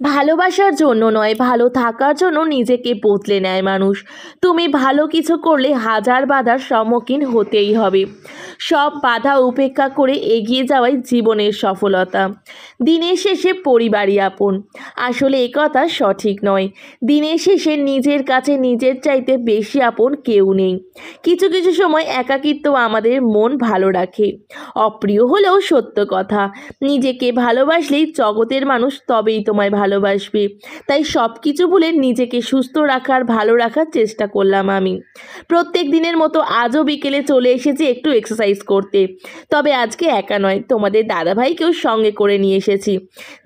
ভালোবাসার জন্য নয়, ভালো থাকার জন্য নিজেকে বদলে নেয় মানুষ। তুমি ভালো কিছু করলে হাজার বাধার সম্মুখীন হতেই হবে। সব বাধা উপেক্ষা করে এগিয়ে যাওয়াই জীবনের সফলতা। দিনের শেষে পরিবারই আপন। আসলে এ কথা সঠিক নয়। দিনের শেষে নিজের কাছে নিজের চাইতে বেশি আপন কেউ নেই। কিছু কিছু সময় একাকিত্ব আমাদের মন ভালো রাখে। অপ্রিয় হলেও সত্য কথা, নিজেকে ভালোবাসলেই জগতের মানুষ তবেই তোমায় ভালোবাসবে। তাই সব কিছু ভুলে নিজেকে সুস্থ রাখার, ভালো রাখার চেষ্টা করলাম আমি। প্রত্যেক দিনের মতো আজও বিকেলে চলে এসেছি একটু এক্সারসাইজ করতে। তবে আজকে একা নয়, তোমাদের দাদাভাইকেও সঙ্গে করে নিয়ে এসেছি।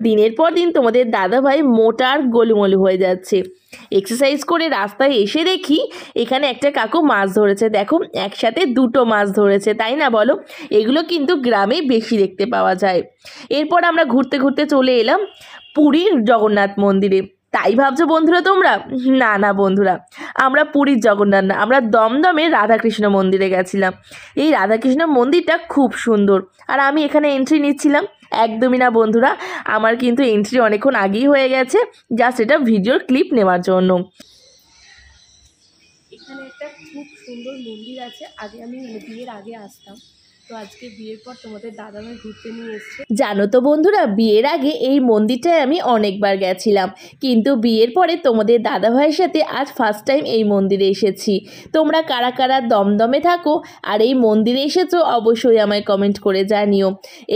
দিনের পর দিন তোমাদের দাদাভাই মোটা আর গোলুমলু হয়ে যাচ্ছে। এক্সারসাইজ করে রাস্তায় এসে দেখি এখানে একটা কাকু মাছ ধরেছে। দেখো, একসাথে দুটো মাছ ধরেছে, তাই না বলো? এগুলো কিন্তু গ্রামে বেশি দেখতে পাওয়া যায়। এরপর আমরা ঘুরতে ঘুরতে চলে এলাম পুরীর জগন্নাথ মন্দিরে। তাই ভাবছো বন্ধুরা তোমরা? না না বন্ধুরা, আমরা পুরীর জগন্নাথ না, আমরা দমদমের রাধাকৃষ্ণ মন্দিরে গেছিলাম। এই রাধাকৃষ্ণ মন্দিরটা খুব সুন্দর, আর আমি এখানে এন্ট্রি নিচ্ছিলাম। একদমই না বন্ধুরা, আমার কিন্তু এন্ট্রি অনেকক্ষণ আগেই হয়ে গেছে, জাস্ট এটা ভিডিওর ক্লিপ নেওয়ার জন্য। এখানে একটা খুব সুন্দর মন্দির আছে। আগে আমি বিয়ের আগে আসতাম, তো আজকে বিয়ের পর তোমাদের দাদাভাই ঘুরতে নিয়ে এসছে। জানো তো বন্ধুরা, বিয়ের আগে এই মন্দিরটায় আমি অনেকবার গেছিলাম, কিন্তু বিয়ের পরে তোমাদের দাদাভাইয়ের সাথে আজ ফার্স্ট টাইম এই মন্দিরে এসেছি। তোমরা কারা কারা দমদমে থাকো আর এই মন্দিরে এসেছো অবশ্যই আমায় কমেন্ট করে জানিও।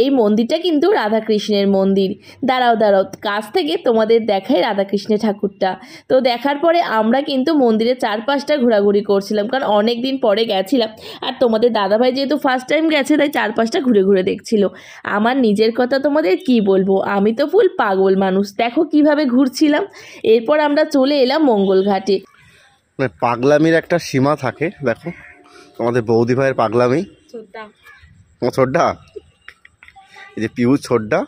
এই মন্দিরটা কিন্তু রাধাকৃষ্ণের মন্দির। দাঁড়াও দাঁড়াও, কাছ থেকে তোমাদের দেখাই রাধাকৃষ্ণের ঠাকুরটা। তো দেখার পরে আমরা কিন্তু মন্দিরের চারপাশটা ঘোরাঘুরি করছিলাম, কারণ অনেক দিন পরে গেছিলাম। আর তোমাদের দাদাভাই যেহেতু ফার্স্ট টাইম গেছে, তাই চারপাশটা ঘুরে ঘুরে দেখছিল। আমার নিজের কথা তোমাদের কি বলবো, আমি তো ফুল পাগল মানুষ। দেখো কিভাবে ঘুরছিলাম। এরপর আমরা চলে এলাম মঙ্গল ঘাটে। পাগলামির একটা সীমা থাকে। দেখো তোমাদের বৌদি ভাইয়ের পাগলামি। তোমার ছোট্ডা, এই যে পিউ ছোট্ডা,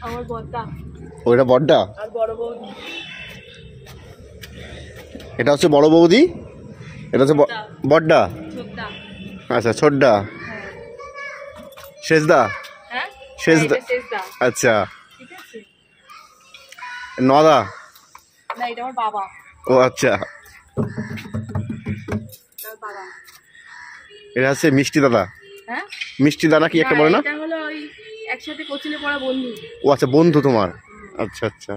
আমার বড়দা, ওইটা বড়দা, আর বড় বৌদি, এটা হচ্ছে বড় বৌদি, এটা হচ্ছে বড়দা। আচ্ছা, ছোটদা, শেষদা, শেষদা, আচ্ছা, নদা, না এটা আমার বাবা। ও আচ্ছা, এটা হচ্ছে মিষ্টি দাদা। হ্যাঁ, মিষ্টি দাদা কি একটা বলে না? এটা হলো ওই একসাথে কোচিনে পড়া বন্ধু। ও আচ্ছা, বন্ধু তোমার। আচ্ছা আচ্ছা।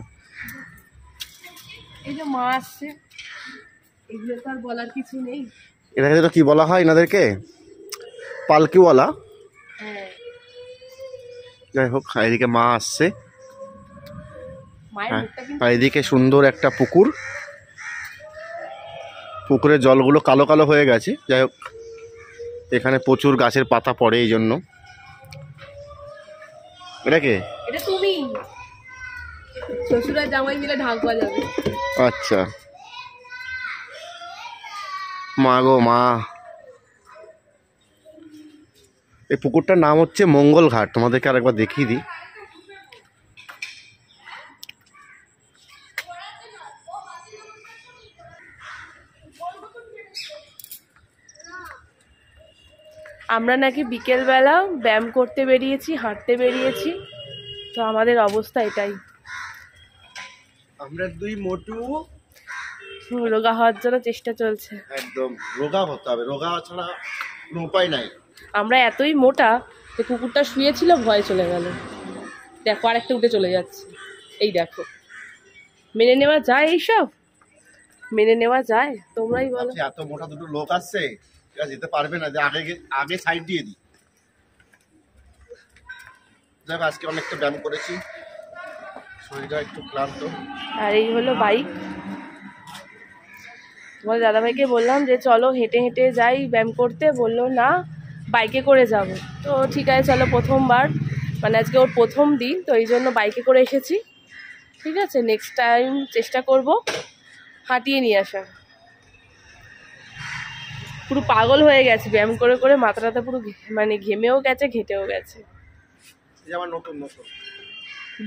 এই যে মা আসছে, এগুলো তো আর বলার কিছু নেই। এটাকে তো কি বলা হয় এনাদেরকে? পালকিওয়ালা। হ্যাঁ, যাই হোক, এদিকে মা আসছে। মায়ের মুখটা কিন্তু, আর এদিকে সুন্দর একটা পুকুর। পুকুরের জলগুলো কালো কালো হয়ে গেছে। যাই হোক, এখানে প্রচুর গাছের পাতা পড়ে, এই জন্য। এটাকে, এটা তুমি শ্বশুর আর জামাই মিলে ঢাকবা যাবে। আচ্ছা, মা গো মা। এই পুকুরটার নাম হচ্ছে মঙ্গল ঘাট। তোমাদেরকে আরেকবার দেখিয়ে দিই। আমরা নাকি বিকেলবেলা ব্যায়াম করতে বেরিয়েছি, হাঁটতে বেরিয়েছি, তো আমাদের অবস্থা এটাই। আমরা দুই মোটু রোগা হওয়ার জন্য চেষ্টা চলছে। একদম রোগা হতে হবে, রোগা ছাড়া কোনো উপায় নাই। আমরা এতই মোটা যে কুকুরটা শুয়েছিল, ভয় চলে গেল। দেখো আরেকটা উঠে চলে যাচ্ছে। এই দেখো, মেনে নেওয়া যায়? এইসব মেনে নেওয়া যায়? তোমরাই বলো। এত মোটা দুটো লোক আসছে, এরা যেতে পারবে না। যে আগে সাইড দিয়ে দিই। যাক, আজকে অনেকটা ব্যায়াম করেছি, শরীরটা একটু ক্লান্ত। আর এই হলো বাইক। তোমার দাদাভাইকে বললাম যে চলো হেঁটে হেঁটে যাই ব্যায়াম করতে, বললো না বাইকে করে যাব। তো ঠিক আছে চলো, প্রথমবার মানে আজকে ওর প্রথম দিন, তো এই জন্য বাইকে করে এসেছি। ঠিক আছে, নেক্সট টাইম চেষ্টা করব হাঁটিয়ে নিয়ে আসা। পুরো পাগল হয়ে গেছে ব্যায়াম করে করে, মাথাটা পুরো মানে ঘেমেও গেছে, ঘেটেও গেছে।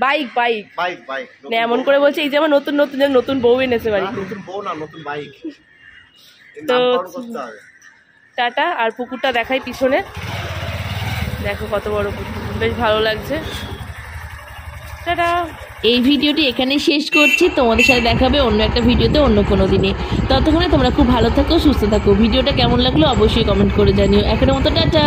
বাইক বাইক বাইক বাইক না, এমন করে বলছে এই যে আমার নতুন নতুন নতুন বউ এনেছে বাড়িতে। নতুন বউ না, নতুন বাইক। তো টাটা। আর পুকুরটা দেখাই পিছনে, দেখো কত বড় পুকুর, বেশ ভালো লাগছে। টাটা। এই ভিডিওটি এখানেই শেষ করছি। তোমাদের সাথে দেখাবে অন্য একটা ভিডিওতে অন্য কোনো দিনে। ততক্ষণে তোমরা খুব ভালো থাকো, সুস্থ থাকো। ভিডিওটা কেমন লাগলো অবশ্যই কমেন্ট করে জানিও। এখনের মতো টাটা।